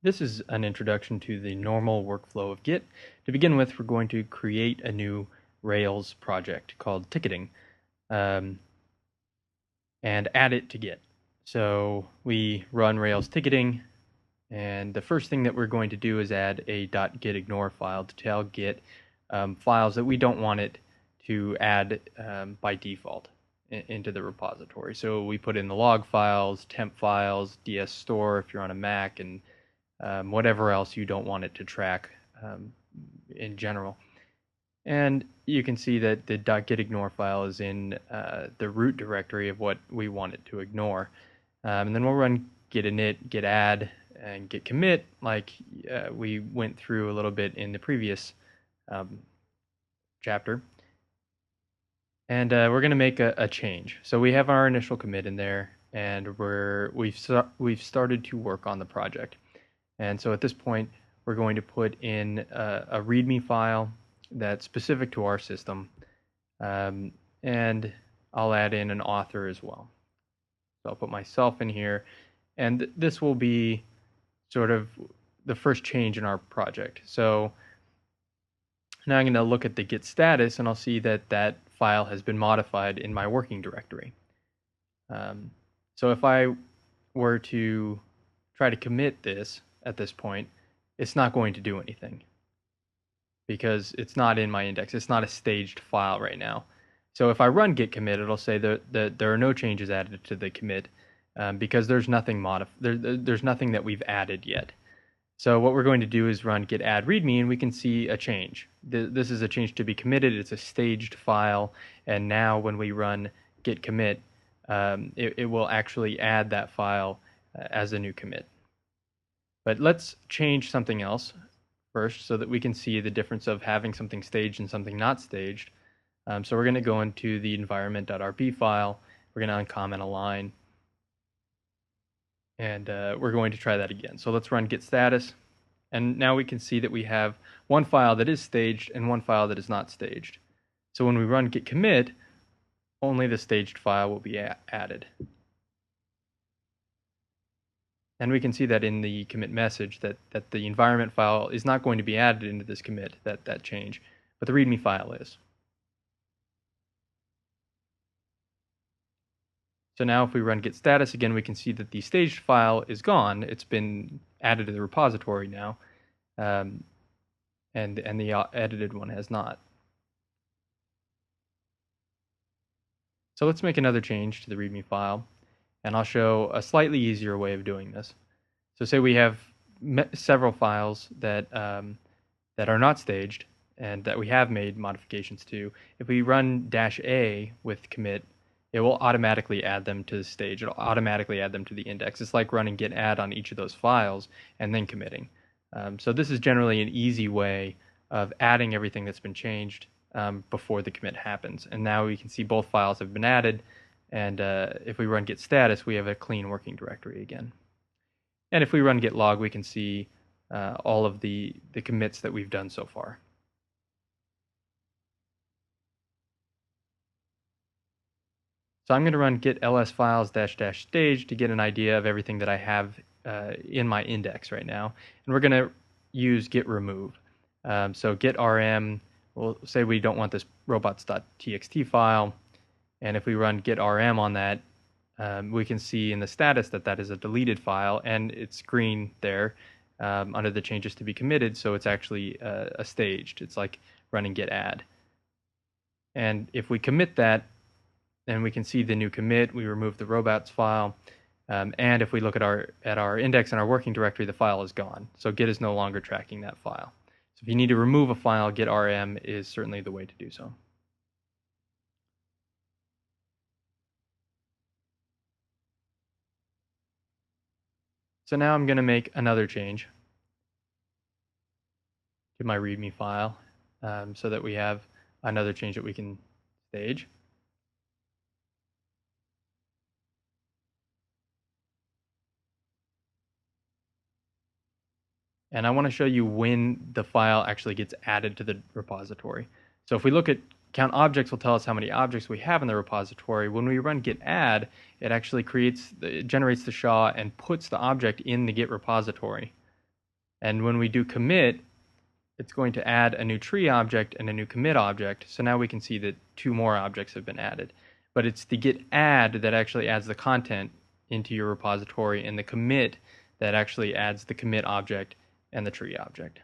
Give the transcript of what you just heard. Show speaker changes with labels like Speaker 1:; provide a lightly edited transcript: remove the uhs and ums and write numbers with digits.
Speaker 1: This is an introduction to the normal workflow of Git. To begin with, we're going to create a new Rails project called ticketing um, and add it to Git. So we run Rails ticketing, and the first thing that we're going to do is add a .gitignore file to tell Git files that we don't want it to add by default into the repository. So we put in the log files, temp files, DS store if you're on a Mac, and whatever else you don't want it to track in general. And you can see that the .gitignore file is in the root directory of what we want it to ignore. And then we'll run git init, git add, and git commit like we went through a little bit in the previous chapter. And we're going to make a change. So we have our initial commit in there, and we've started to work on the project. And so at this point, we're going to put in a README file that's specific to our system, and I'll add in an author as well. So I'll put myself in here, and this will be sort of the first change in our project. So now I'm going to look at the git status, and I'll see that that file has been modified in my working directory. So if I were to try to commit this at this point, it's not going to do anything because it's not in my index. It's not a staged file right now. So if I run git commit, it'll say that there are no changes added to the commit because there's nothing there's nothing that we've added yet. So what we're going to do is run git add readme, and we can see a change. This is a change to be committed. It's a staged file, and now when we run git commit, it will actually add that file as a new commit. But let's change something else first so that we can see the difference of having something staged and something not staged. So we're going to go into the environment.rb file. We're going to uncomment a line. And we're going to try that again. So let's run git status. And now we can see that we have one file that is staged and one file that is not staged. So when we run git commit, only the staged file will be added. And we can see that in the commit message that the environment file is not going to be added into this commit, that change, but the README file is. So now if we run git status again, we can see that the staged file is gone. It's been added to the repository now, and the edited one has not. So let's make another change to the README file, and I'll show a slightly easier way of doing this. So say we have several files that are not staged and that we have made modifications to. If we run -a with commit, it will automatically add them to the stage. It'll automatically add them to the index. It's like running git add on each of those files and then committing. So this is generally an easy way of adding everything that's been changed before the commit happens. And now we can see both files have been added. And if we run git status, we have a clean working directory again. And if we run git log, we can see all of the commits that we've done so far. So I'm going to run git ls files -- stage to get an idea of everything that I have in my index right now. And we're going to use git remove. So git rm, we'll say we don't want this robots.txt file. And if we run git rm on that, we can see in the status that that is a deleted file, and it's green there under the changes to be committed, so it's actually a staged. It's like running git add. And if we commit that, then we can see the new commit. We remove the robots file, and if we look at our index and our working directory, the file is gone. So Git is no longer tracking that file. So if you need to remove a file, git rm is certainly the way to do so. So now I'm going to make another change to my README file so that we have another change that we can stage. And I want to show you when the file actually gets added to the repository. So if we look at count objects, will tell us how many objects we have in the repository. When we run git add, it actually generates the SHA and puts the object in the Git repository. And when we do commit, it's going to add a new tree object and a new commit object. So now we can see that 2 more objects have been added. But it's the git add that actually adds the content into your repository, and the commit that actually adds the commit object and the tree object.